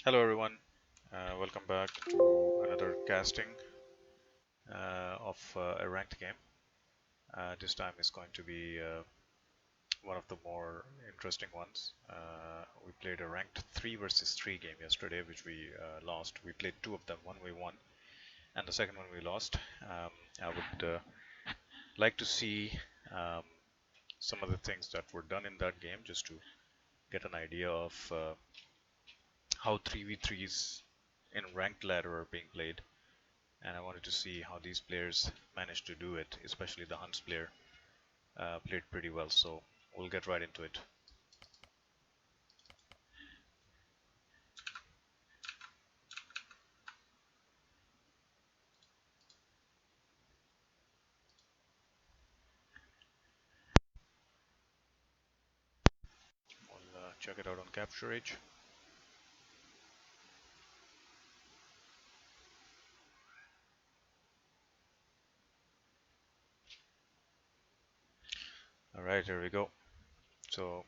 Hello everyone, welcome back to another casting of a ranked game. This time is going to be one of the more interesting ones. We played a ranked 3 versus 3 game yesterday, which we lost. We played two of them, one we won, and the second one we lost. I would like to see um, some of the things that were done in that game just to get an idea of how 3v3s in ranked ladder are being played, and I wanted to see how these players managed to do it, especially the Hunts player played pretty well, so we'll get right into it. We'll check it out on Capture Age. Alright, here we go. So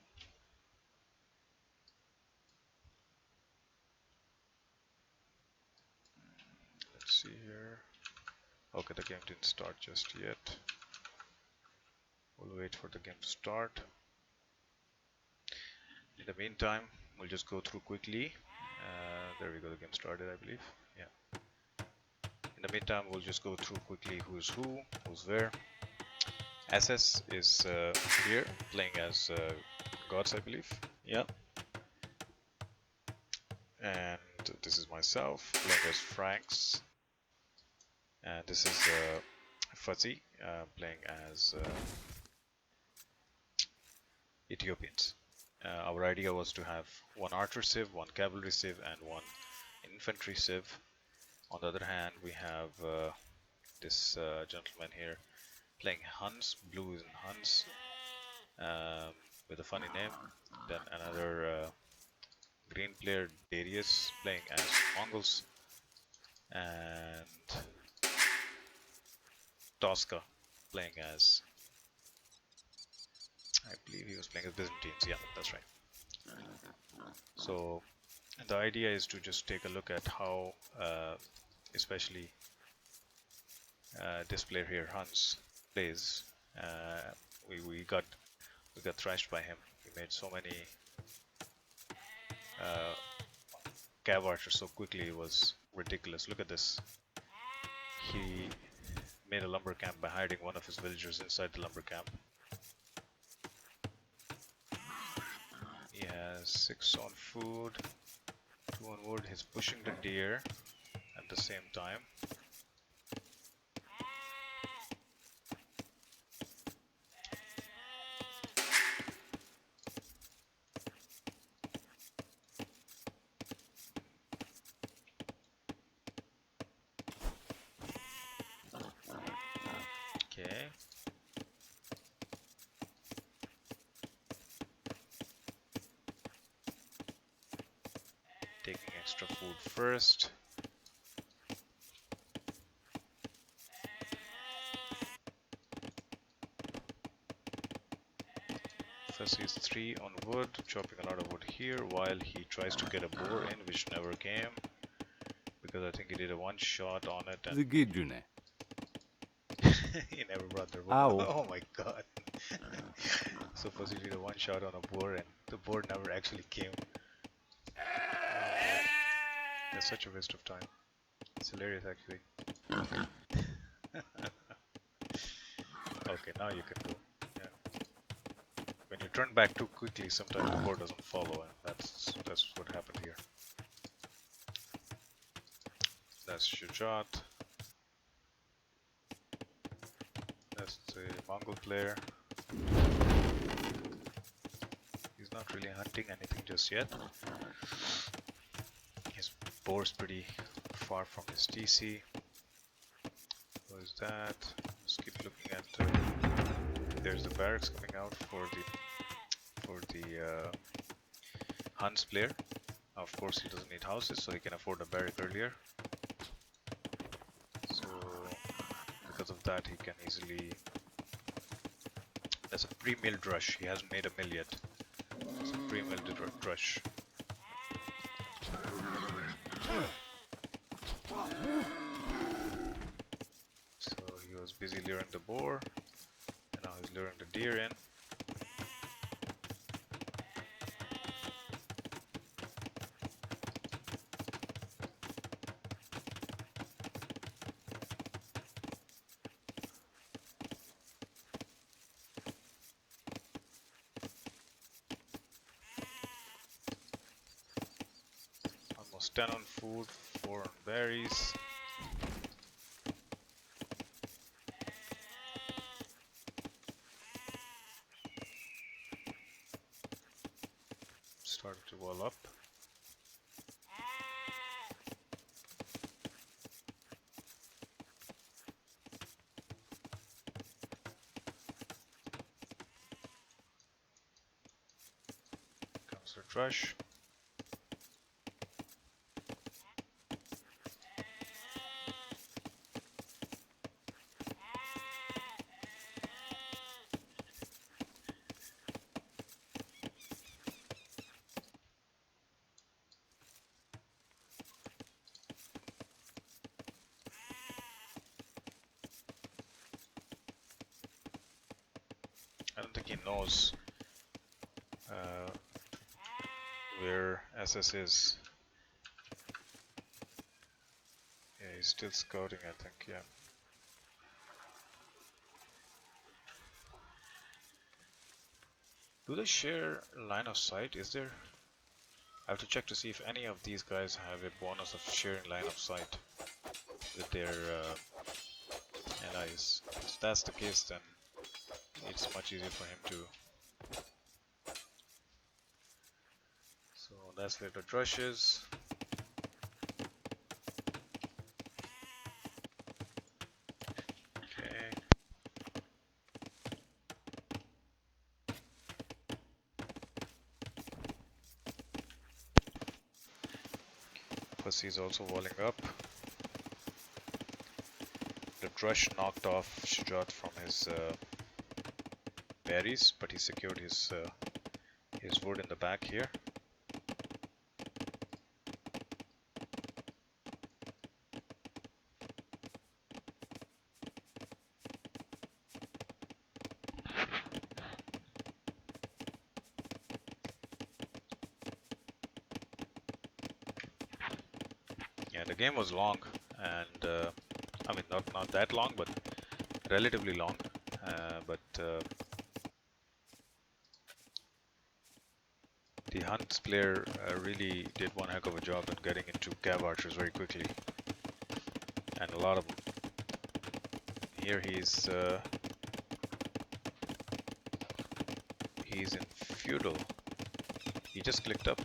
let's see here. Okay, the game didn't start just yet. We'll wait for the game to start. In the meantime, we'll just go through quickly. There we go, the game started, I believe. Yeah. In the meantime, we'll just go through quickly who's who, who's where. SS is here, playing as Gods, I believe. Yeah. And this is myself, playing as Franks. And this is Fuzzy, playing as Ethiopians. Our idea was to have one archer civ, one cavalry civ, and one infantry civ. On the other hand, we have this gentleman here playing Huns. Blue is in Huns, with a funny name. Then another green player, Darius, playing as Mongols, and Tosca playing as, I believe he was playing as Byzantines. Yeah, that's right. So the idea is to just take a look at how, especially this player here, Hans, plays. We got thrashed by him. He made so many cav archers so quickly, it was ridiculous. Look at this. He made a lumber camp by hiding one of his villagers inside the lumber camp. He has 6 on food, 2 on wood. He's pushing the deer at the same time. Okay. Taking extra food first. First is 3 on wood, chopping a lot of wood here while he tries to get a boar in, which never came. Because I think he did a one shot on it and he never brought the boar. Oh my god. So first he did a one shot on a boar and the boar never actually came. That's such a waste of time. It's hilarious actually. Okay, now you can go. Yeah. When you turn back too quickly, sometimes the boar doesn't follow, and that's what happened here. That's Shujat. That's the Mongol player. He's not really hunting anything just yet. His boar's pretty far from his TC. What is that? Let's keep looking at. There's the barracks coming out for the Huns player. Of course, he doesn't need houses, so he can afford a barrack earlier. So because of that, he can easily. That's a pre-milled rush. He hasn't made a mill yet. It's a pre-milled rush. So he was busy luring the boar, and now he's luring the deer in. Almost 10 on food, 4 on berries. Started to wall up. Comes the thrush. I don't think he knows where SS is. Yeah, he's still scouting, I think, yeah. Do they share line of sight? Is there? I have to check to see if any of these guys have a bonus of sharing line of sight with their allies. If that's the case, then it's much easier for him to. So that's where the thrushes. Okay. Pussy's also walling up. The thrush knocked off Shujat from his berries, but he secured his wood in the back here. Yeah, the game was long, and I mean not that long, but relatively long. But the Hunts player really did one heck of a job in getting into cav archers very quickly, and a lot of them. Here he's in feudal. He just clicked up.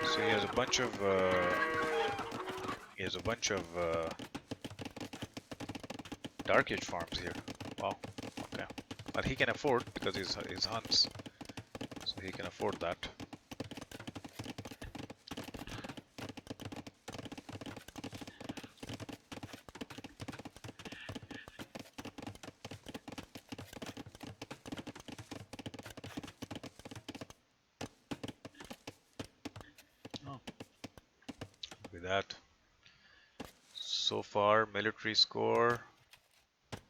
So he has a bunch of Dark Age farms here. Wow. Okay. But he can afford, because he's Hunts, so he can afford that. Oh. With that, so far military score.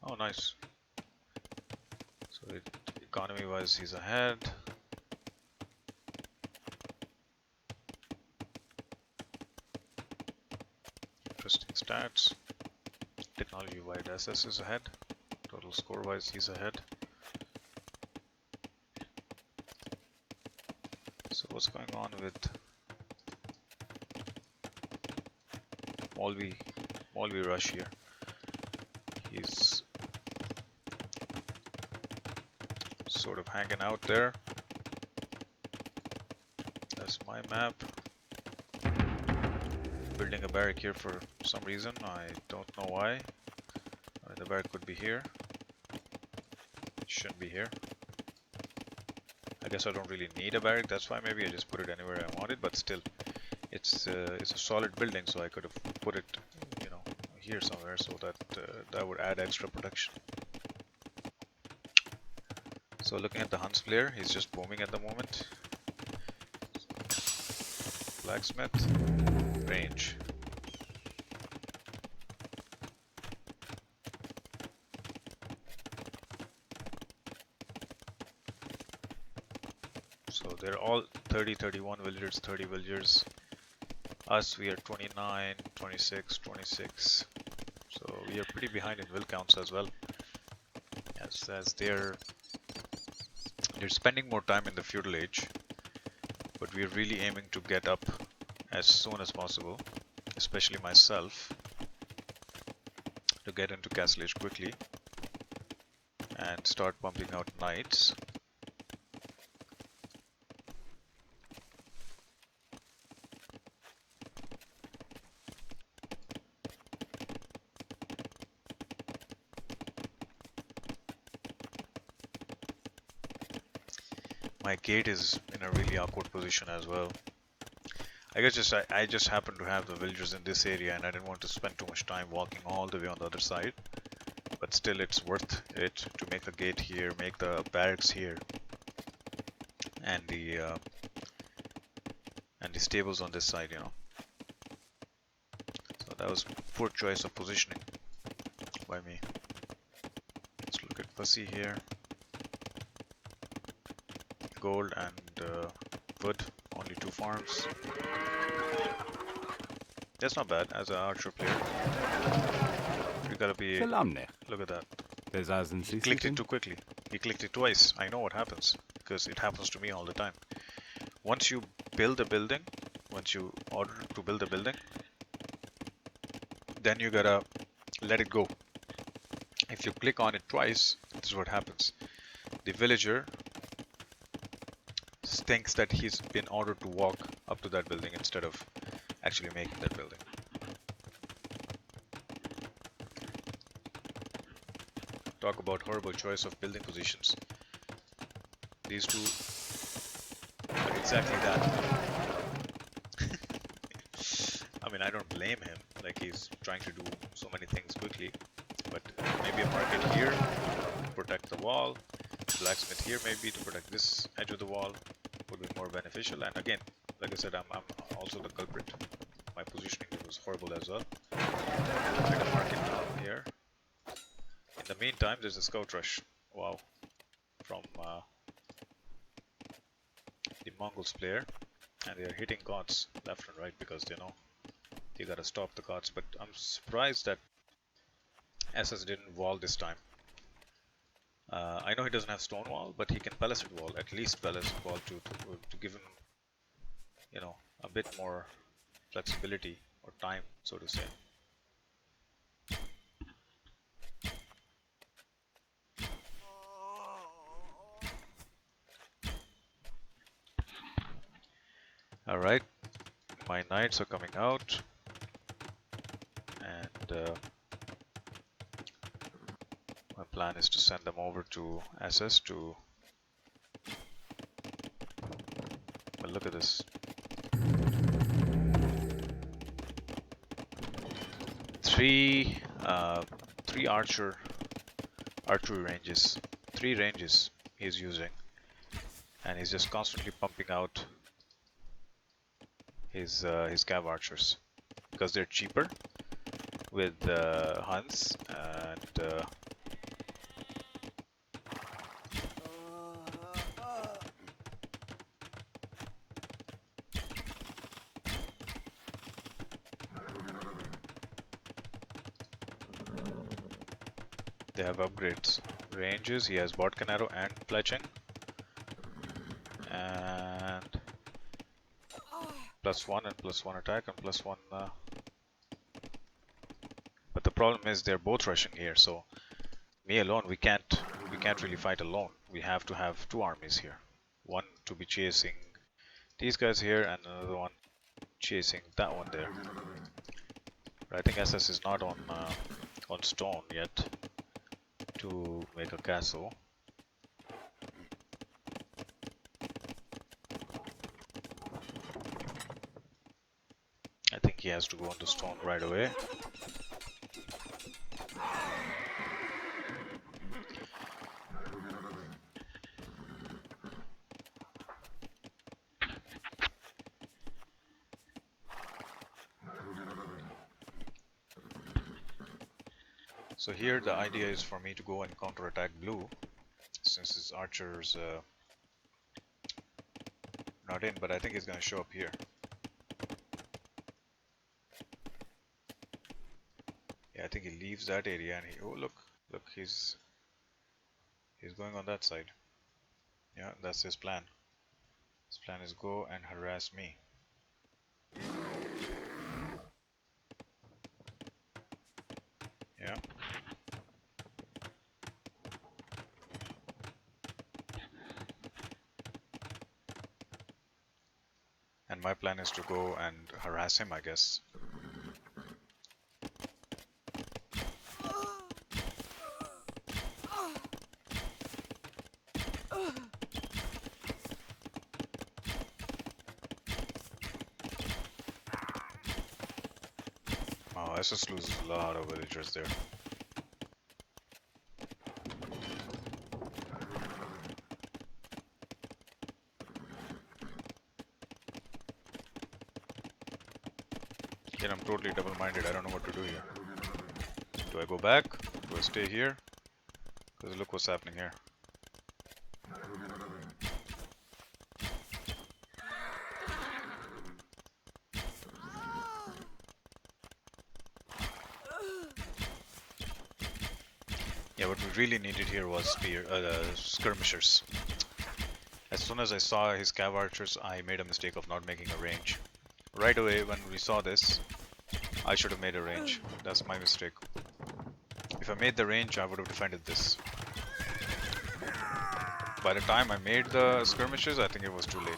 Oh, nice. So economy-wise, he's ahead. Interesting stats. Technology-wise, SS is ahead. Total score-wise, he's ahead. So what's going on with MOLVI rush here? He's sort of hanging out there. That's my map. Building a barrack here for some reason. I don't know why. The barrack could be here. It shouldn't be here. I guess I don't really need a barrack. That's why maybe I just put it anywhere I wanted. But still, it's a solid building, so I could have put it, you know, here somewhere, so that that would add extra protection. So looking at the Huns player, he's just booming at the moment. Blacksmith, range. So they're all 30, 31 villagers, 30 villagers. Us, we are 29, 26, 26. So we are pretty behind in will counts as well. As they're spending more time in the feudal age, but we're really aiming to get up as soon as possible, especially myself, to get into castle age quickly and start pumping out knights. My gate is in a really awkward position as well. I guess I just happen to have the villagers in this area and I didn't want to spend too much time walking all the way on the other side. But still it's worth it to make a gate here, make the barracks here, and the stables on this side, you know. So that was poor choice of positioning by me. Let's look at Fussy here. Gold and wood, only 2 farms. That's not bad as an archer player. You gotta be. Look at that. He clicked it too quickly. He clicked it twice. I know what happens because it happens to me all the time. Once you build a building, once you order to build a building, then you gotta let it go. If you click on it twice, this is what happens. The villager thinks that he's been ordered to walk up to that building instead of actually making that building. Talk about horrible choice of building positions. These two are exactly that. I mean, I don't blame him, like he's trying to do so many things quickly, but maybe a market here to protect the wall, blacksmith here maybe to protect this edge of the wall would be more beneficial. And again, like I said, I'm also the culprit. My positioning was horrible as well. Like a market now here. In the meantime, there's a scout rush. Wow, from the Mongols player, and they are hitting gods left and right because they know they gotta stop the gods. But I'm surprised that SS didn't wall this time. I know he doesn't have stone wall, but he can palisade wall, at least palisade wall to give him, you know, a bit more flexibility or time, so to say. Alright, my knights are coming out, and my plan is to send them over to SS to... Well, look at this. Three archery ranges, 3 ranges he's using, and he's just constantly pumping out his cav archers because they're cheaper with Huns, and they have upgrades. Ranges, he has Bodkin arrow and fletching, and +1 and +1 attack and +1. But the problem is they're both rushing here, so me alone we can't really fight alone. We have to have 2 armies here. One to be chasing these guys here, and another one chasing that one there. But I think SS is not on stone yet to make a castle. I think he has to go on the stone right away. So here the idea is for me to go and counterattack blue, since his archer's not in, but I think he's gonna show up here. Yeah, I think he leaves that area and he, oh look, he's going on that side. Yeah, that's his plan. His plan is go and harass me. Yeah. And my plan is to go and harass him, I guess. Oh, SS loses a lot of villagers there. Again, I'm totally double-minded. I don't know what to do here. Do I go back? Do I stay here? Because look what's happening here. Yeah, what we really needed here was skirmishers. As soon as I saw his cav archers, I made a mistake of not making a range. Right away when we saw this, I should have made a range. That's my mistake. If I made the range, I would have defended this. By the time I made the skirmishes, I think it was too late.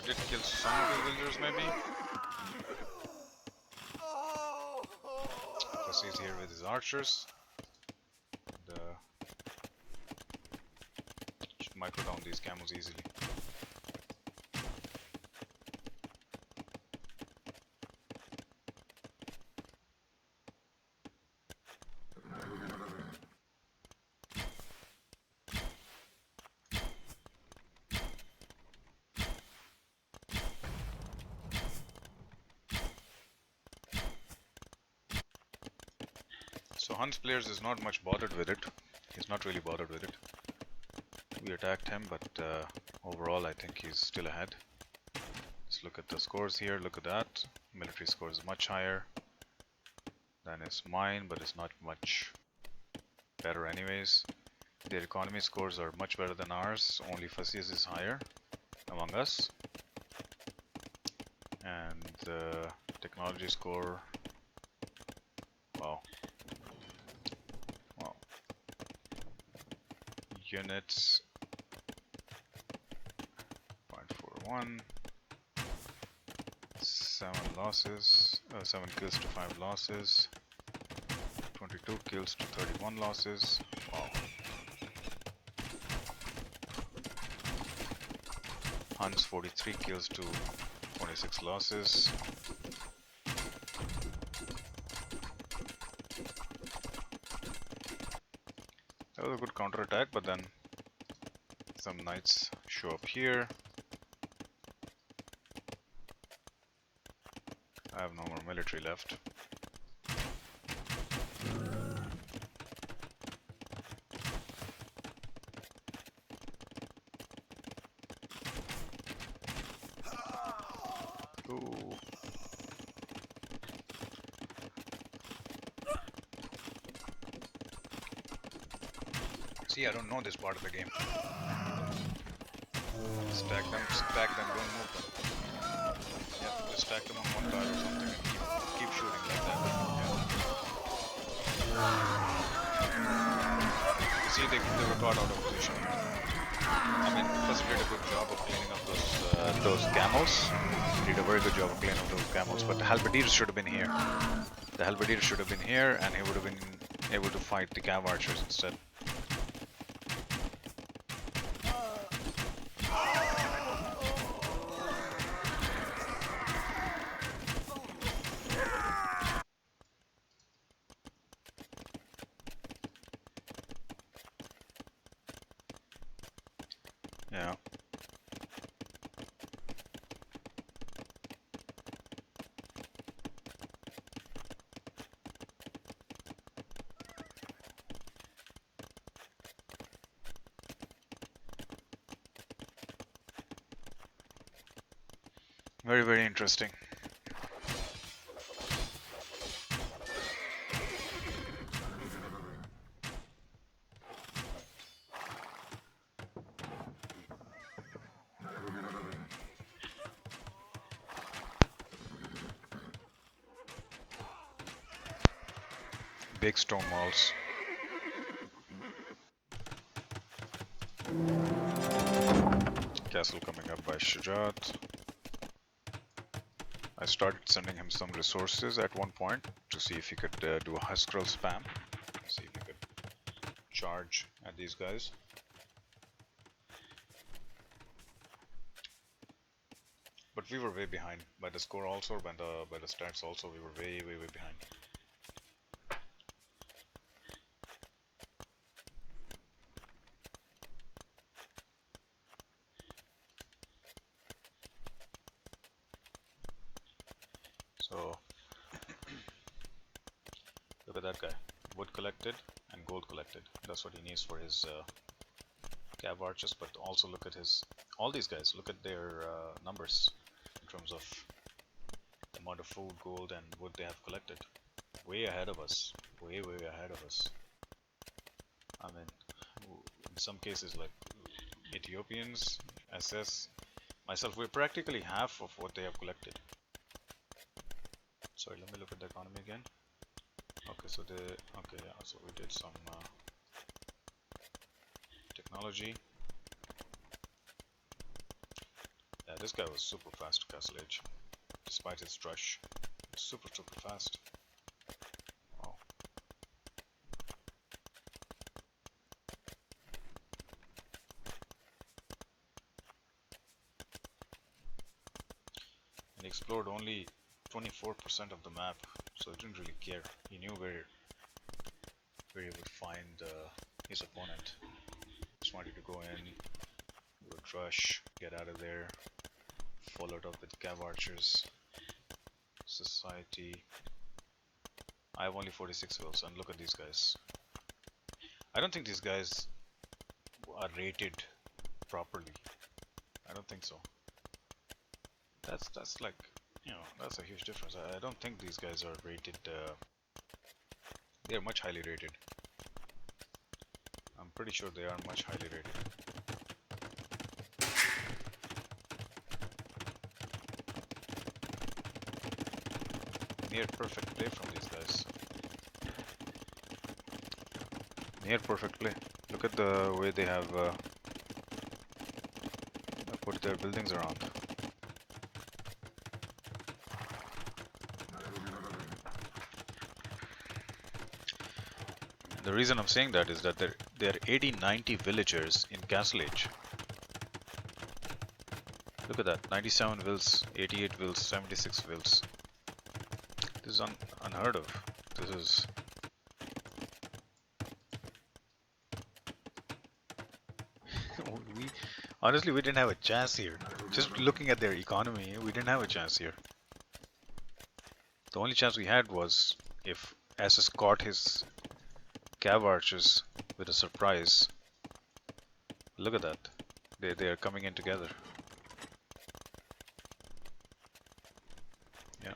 Did kill some of the villagers maybe? Plus he's here with his archers. And, should micro down these camels easily. So Hunt's players is not much bothered with it. He's not really bothered with it. We attacked him, but overall I think he's still ahead. Let's look at the scores here. Look at that. Military score is much higher than is mine, but it's not much better anyways. Their economy scores are much better than ours. Only Fuzzy's is higher among us. And the technology score, wow. Units 0.41, 7 losses, 7 kills to 5 losses, 22 kills to 31 losses. Wow. Hunt's 43 kills to 26 losses. That was a good counter attack, but then some knights show up here. I have no more military left. Ooh. See, I don't know this part of the game. Stack them, don't move them. Yeah, just stack them on one tile or something and keep shooting like that. Yeah. You see, they were caught out of position. I mean, Fuzzy did a good job of cleaning up those camels. He did a very good job of cleaning up those camels, but the halberdiers should have been here. The halberdiers should have been here, and he would have been able to fight the cav archers instead. Yeah. Very, very interesting. Big stone walls. Castle coming up by Shujat. I started sending him some resources at one point to see if he could do a Huskrel spam. See if he could charge at these guys. But we were way behind by the score also, by the stats also. We were way behind. So look at that guy. Wood collected and gold collected. That's what he needs for his cav archers. But also look at all these guys. Look at their numbers in terms of the amount of food, gold, and wood they have collected. Way ahead of us. Way ahead of us. I mean, in some cases like Ethiopians, SS, myself, we're practically half of what they have collected. Sorry, let me look at the economy again. Okay, so so we did some technology. Yeah, this guy was super fast, Castle Age, despite his drush. Super fast. Wow. And he explored only 24% of the map, so he didn't really care. He knew where he would find his opponent. Just wanted to go in, do a rush, get out of there, followed up with cav archers. Society. I have only 46 wills, and look at these guys. I don't think these guys are rated properly. I don't think so. That's like, you know, that's a huge difference. I don't think these guys are rated. They are much highly rated. I'm pretty sure they are much highly rated. Near perfect play from these guys. Near perfect play. Look at the way they have put their buildings around. The reason I'm saying that is that there are 80-90 villagers in Castle Age. Look at that, 97 wills, 88 wills, 76 wills. This is unheard of. This is... Honestly, we didn't have a chance here. Just looking at their economy, we didn't have a chance here. The only chance we had was if SS caught his cav archers with a surprise. Look at that. They are coming in together. Yeah.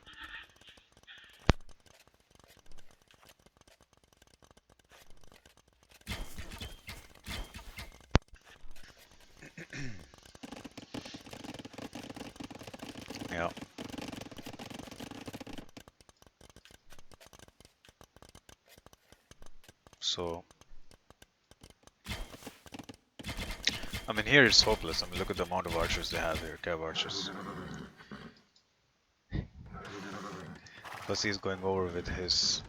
Yeah. So I mean, here it's hopeless. I mean, look at the amount of archers they have here, cav archers. Plus he's going over with his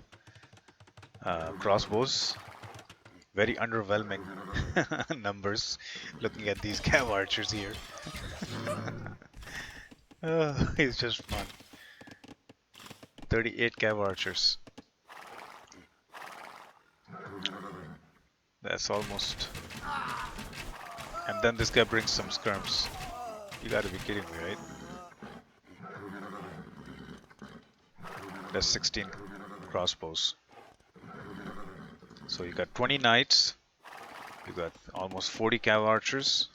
crossbows. Very underwhelming numbers looking at these cav archers here. Oh, it's just fun. 38 cav archers. That's almost... And then this guy brings some skirms. You gotta be kidding me, right? That's 16 crossbows. So you got 20 knights, you got almost 40 cav archers,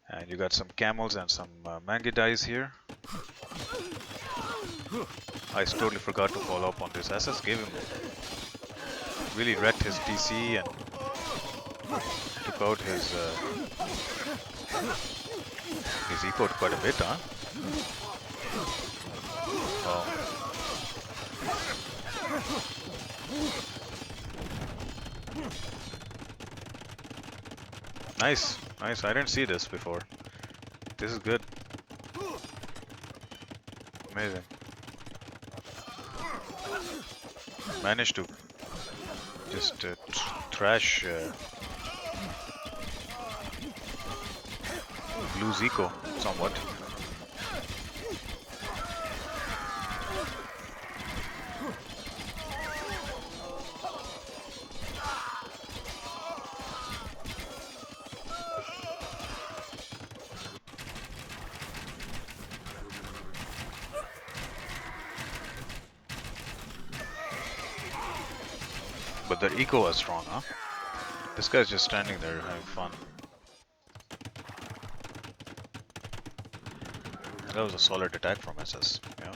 and you got some camels and some mangudais here. I totally forgot to follow up on this. SS gave him, really wrecked his DC and took out his eco quite a bit, huh? Oh. Nice, nice. I didn't see this before. This is good. Amazing. Managed to just trash Blue's eco somewhat. But their eco was strong, huh? This guy's just standing there having fun. That was a solid attack from SS, yeah.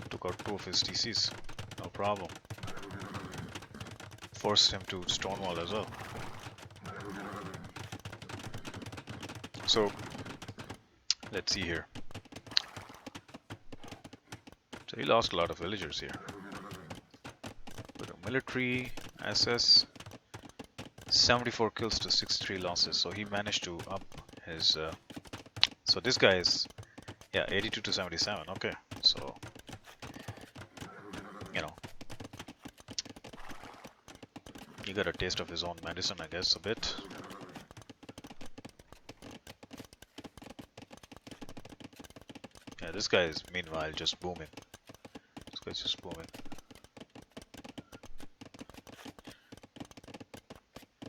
Took out 2 of his DCs, no problem. Forced him to stonewall as well. So, let's see here. So he lost a lot of villagers here. Military, SS, 74 kills to 63 losses. So he managed to up his... so this guy is, yeah, 82 to 77. Okay, so, you know, he got a taste of his own medicine, I guess, a bit. Yeah, this guy is meanwhile just booming. This guy's just booming.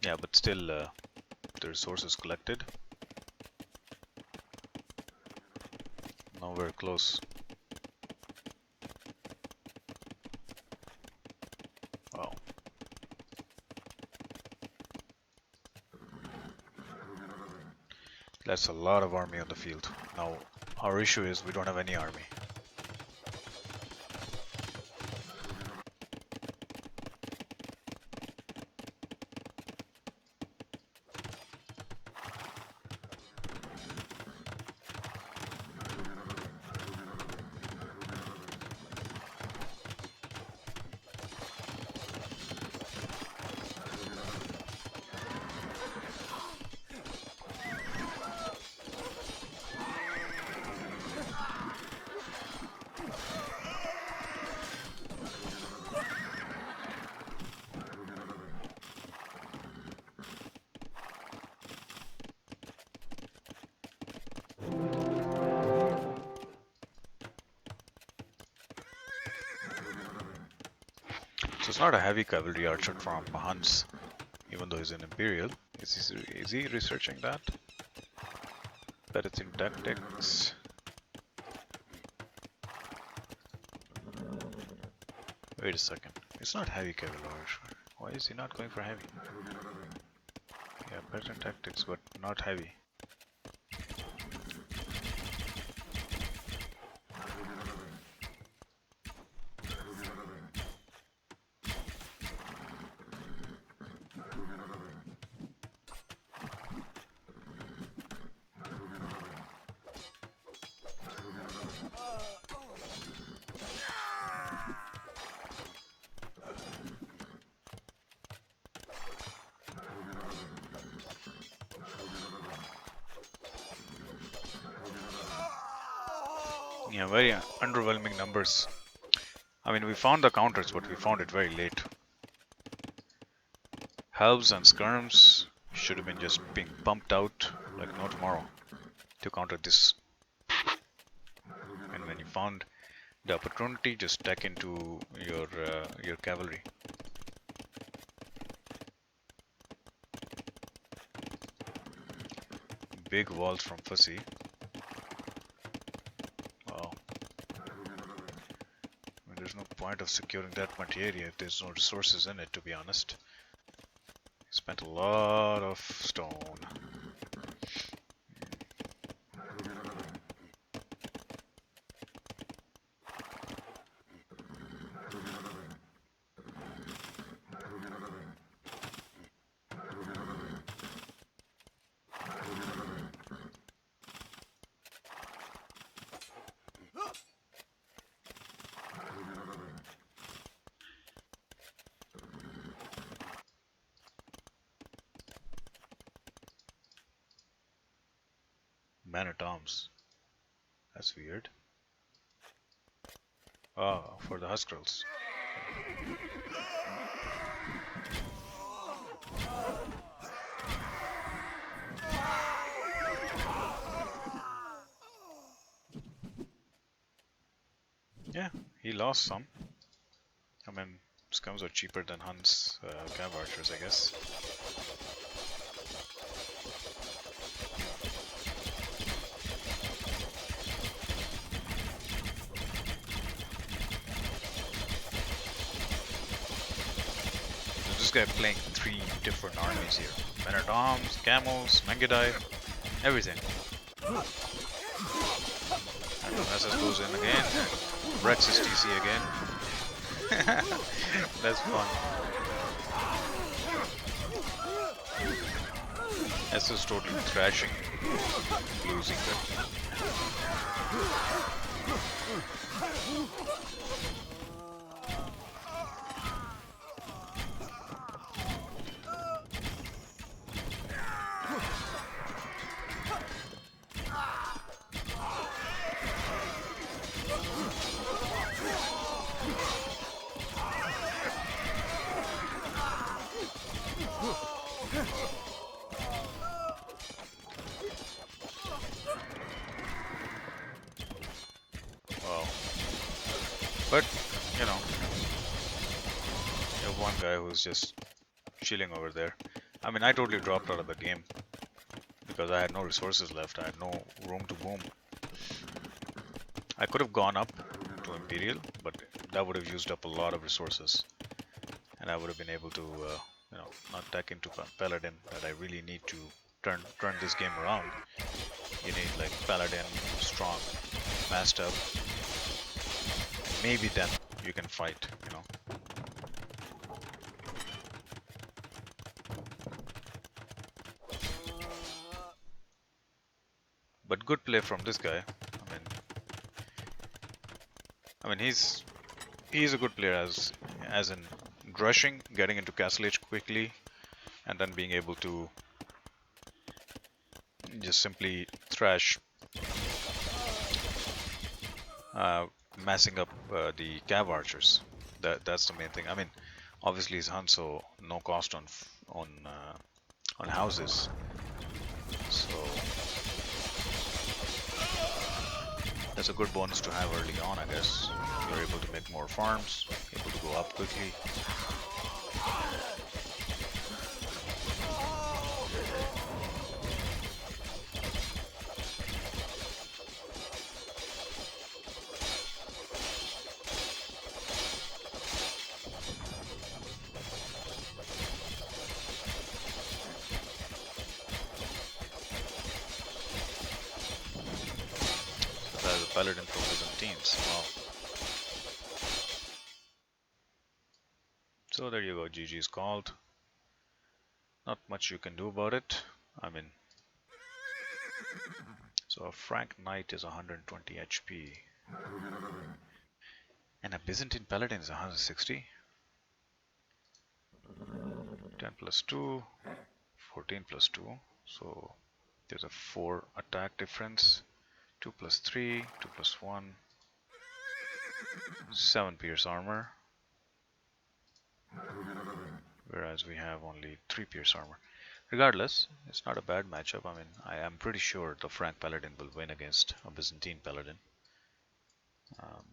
Yeah, but still, the resources collected. Nowhere close. Wow. That's a lot of army on the field. Now, our issue is we don't have any army. So it's not a heavy cavalry archer from Hans, even though he's an Imperial. Is he researching that? That it's in tactics. Wait a second. It's not heavy cavalry archer. Why is he not going for heavy? Yeah, better tactics, but not heavy. Yeah, very underwhelming numbers. I mean, we found the counters, but we found it very late. Halves and skirms should have been just being pumped out like no tomorrow to counter this. And when you found the opportunity, just stack into your cavalry. Big walls from Fussy. Wow. I mean, there's no point of securing that much area if there's no resources in it, to be honest. Spent a lot of stone. Man at arms. That's weird. Ah, for the Huskarls. Yeah, he lost some. I mean, scums are cheaper than Hunt's cav archers, I guess. So this guy playing 3 different armies here. Men at arms, camels, Mangudai, everything. And SS goes in again, and Rex is TC again. That's fun. SS is totally thrashing, losing them. Wow. But, you know, you have one guy who's just chilling over there. I mean, I totally dropped out of the game because I had no resources left. I had no room to boom. I could have gone up to Imperial, but that would have used up a lot of resources. And I would have been able to, not tack into Paladin that I really need to turn this game around. You need like Paladin, strong, massed up. Maybe then you can fight, you know. But good play from this guy. I mean, he's a good player as in rushing, getting into Castle Age quickly, and then being able to just simply thrash, massing up the cav archers. That's the main thing. I mean, obviously he's Hun, so no cost on houses. So that's a good bonus to have early on, I guess. You're able to make more farms, able to go up quickly. Paladin from Byzantines. Wow. So there you go, GG is called. Not much you can do about it. I mean, so a Frank Knight is 120 HP. And a Byzantine Paladin is 160. 10 plus 2, 14 plus 2. So there's a 4 attack difference. 2 plus 3, 2 plus 1. 7 pierce armor, whereas we have only 3 pierce armor. Regardless, it's not a bad matchup. I mean, I am pretty sure the Frank Paladin will win against a Byzantine Paladin. Um,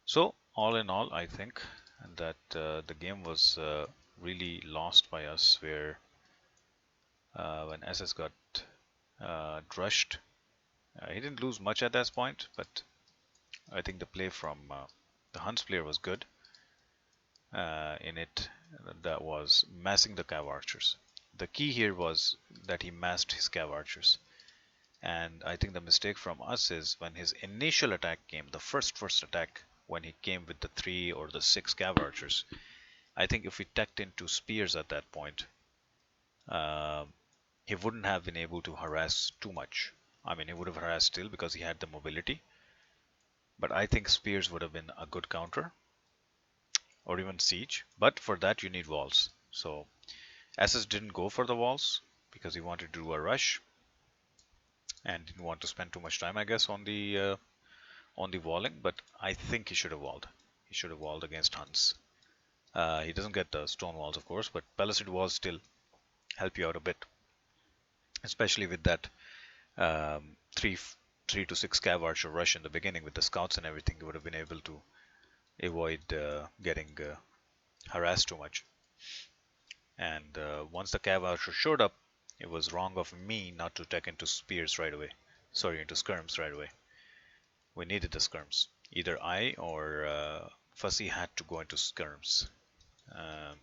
so, all in all, I think that the game was really lost by us, where when SS got drushed, he didn't lose much at that point, but I think the play from the Huns player was good in it. That was massing the cav archers. The key here was that he massed his cav archers. And I think the mistake from us is when his initial attack came, the first attack, when he came with the 3 or the 6 cav archers, I think if we teched into spears at that point, uh, he wouldn't have been able to harass too much. I mean, he would have harassed still because he had the mobility, but I think spears would have been a good counter, or even siege. But for that you need walls. So SS didn't go for the walls because he wanted to do a rush and didn't want to spend too much time, I guess, on the walling. But I think he should have walled. He should have walled against Huns. He doesn't get the stone walls, of course, but palisade walls still help you out a bit, especially with that three to six cav archer rush in the beginning with the scouts and everything. You would have been able to avoid getting harassed too much. And once the cav archer showed up, it was wrong of me not to tech into spears right away. Sorry, into skirms right away. We needed the skirms. Either I or Fussy had to go into skirms um,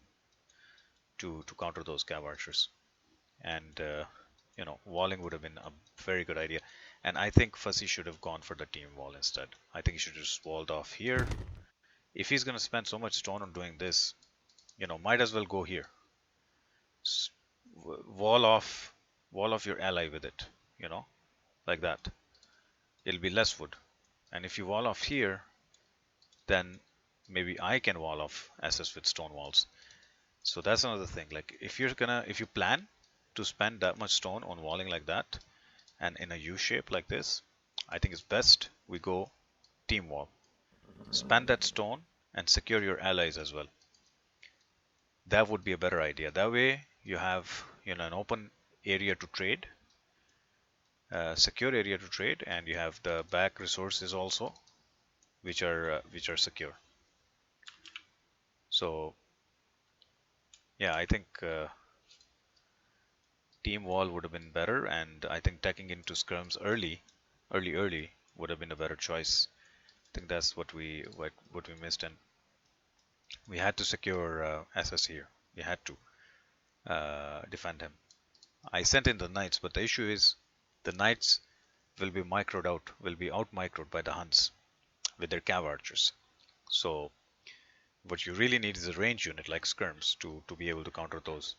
to counter those cav archers. And walling would have been a very good idea. And I think Fussy should have gone for the team wall instead. I think he should have just walled off here. If he's going to spend so much stone on doing this, might as well go here. Wall off your ally with it, like that. It'll be less wood. And if you wall off here, then maybe I can wall off SS with stone walls. So that's another thing. Like if you plan to spend that much stone on walling like that and in a U shape like this, I think it's best we go team wall. Spend that stone and secure your allies as well. That would be a better idea. That way you have an open area to trade, secure area to trade, and you have the back resources also, which are secure. So yeah, I think team wall would have been better, and I think taking into skirms early would have been a better choice. I think that's what we missed, and we had to secure SS here. We had to defend him. I sent in the knights, but the issue is the knights will be out microed by the Huns with their cav archers. So what you really need is a range unit like skirms to be able to counter those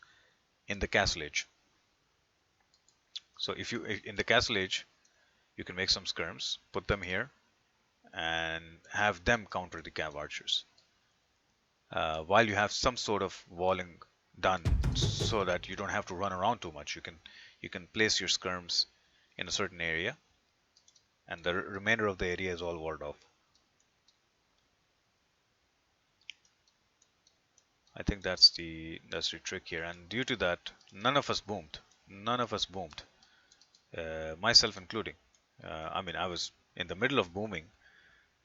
in the castle age. So if you in the castle age, you can make some skirms, put them here, and have them counter the cav archers. While you have some sort of walling done, so that you don't have to run around too much. You can place your skirms in a certain area, and the remainder of the area is all walled off. I think that's the trick here, and due to that, none of us boomed. Myself including. I mean, I was in the middle of booming,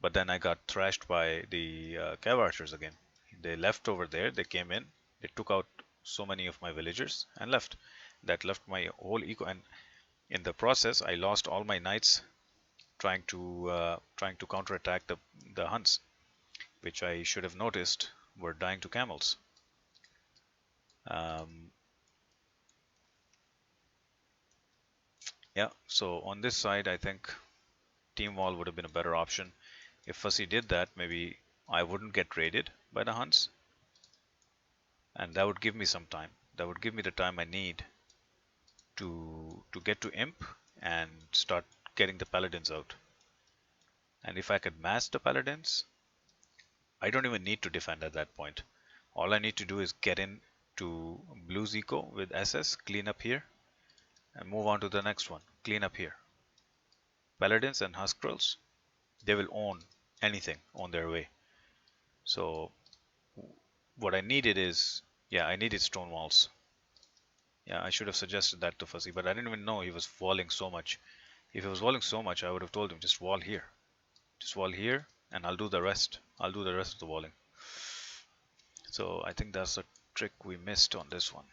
but then I got thrashed by the cav archers again. They left over there. They came in. They took out so many of my villagers and left. That left my whole eco, and in the process, I lost all my knights trying to counterattack the Huns, which I should have noticed were dying to camels. Yeah, so on this side, I think team wall would have been a better option. If Fussy did that, maybe I wouldn't get raided by the Huns, and that would give me some time. That would give me the time I need to get to Imp and start getting the paladins out. And if I could mass the paladins, I don't even need to defend at that point. All I need to do is get in to Blue's Eco with SS, clean up here, and move on to the next one, clean up here. Paladins and Huskarls, they will own anything on their way. So what I needed is, yeah, I needed stone walls. Yeah, I should have suggested that to Fuzzy, but I didn't even know he was walling so much. If he was walling so much, I would have told him just wall here. Just wall here, and I'll do the rest. I'll do the rest of the walling. So I think that's a trick we missed on this one.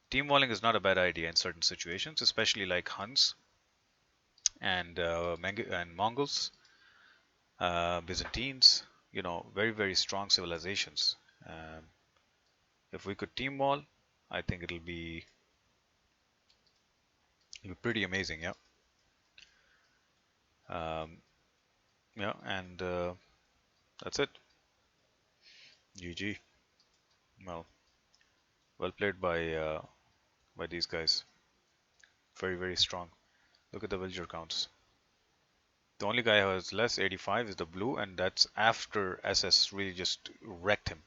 Team walling is not a bad idea in certain situations, especially like Huns and Mongols, Byzantines. You know, very very strong civilizations. Um, if we could team wall, I think it'll be pretty amazing. Yeah. Um, yeah, and that's it. GG. Well, well played by these guys. Very very strong. Look at the villager counts. The only guy who has less, 85, is the blue, and that's after SS really just wrecked him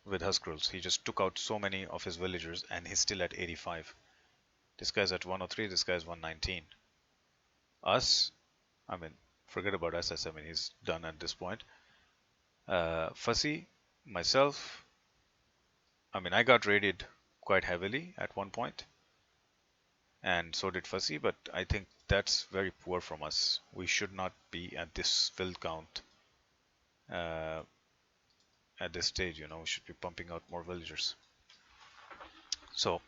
with Huskarls. He just took out so many of his villagers, and he's still at 85. This guy's at 103, this guy's 119. Us, I mean, forget about SS, I mean, he's done at this point. Fussy, myself, I mean, I got raided quite heavily at one point, and so did Fussy, but I think that's very poor from us. We should not be at this fill count uh, at this stage. You know, we should be pumping out more villagers. So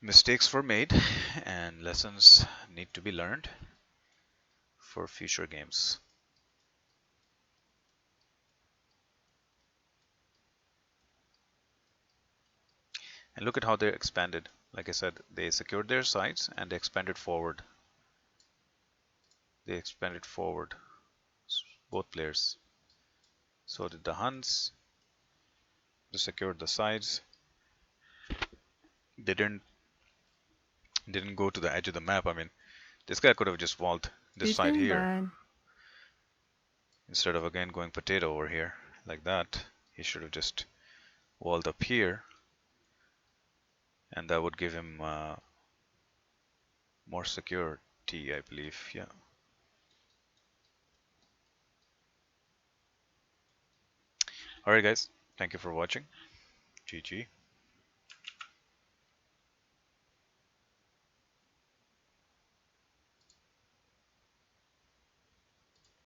mistakes were made and lessons need to be learned for future games. And look at how they expanded. Like I said, they secured their sites and they expanded forward. They expanded forward, both players. So did the Huns. They secured the sides. They didn't go to the edge of the map. I mean, this guy could have just walled this side Beaten here bad. instead of again going potato over here like that. He should have just walled up here, and that would give him more security, I believe. Yeah. Alright guys, thank you for watching. GG.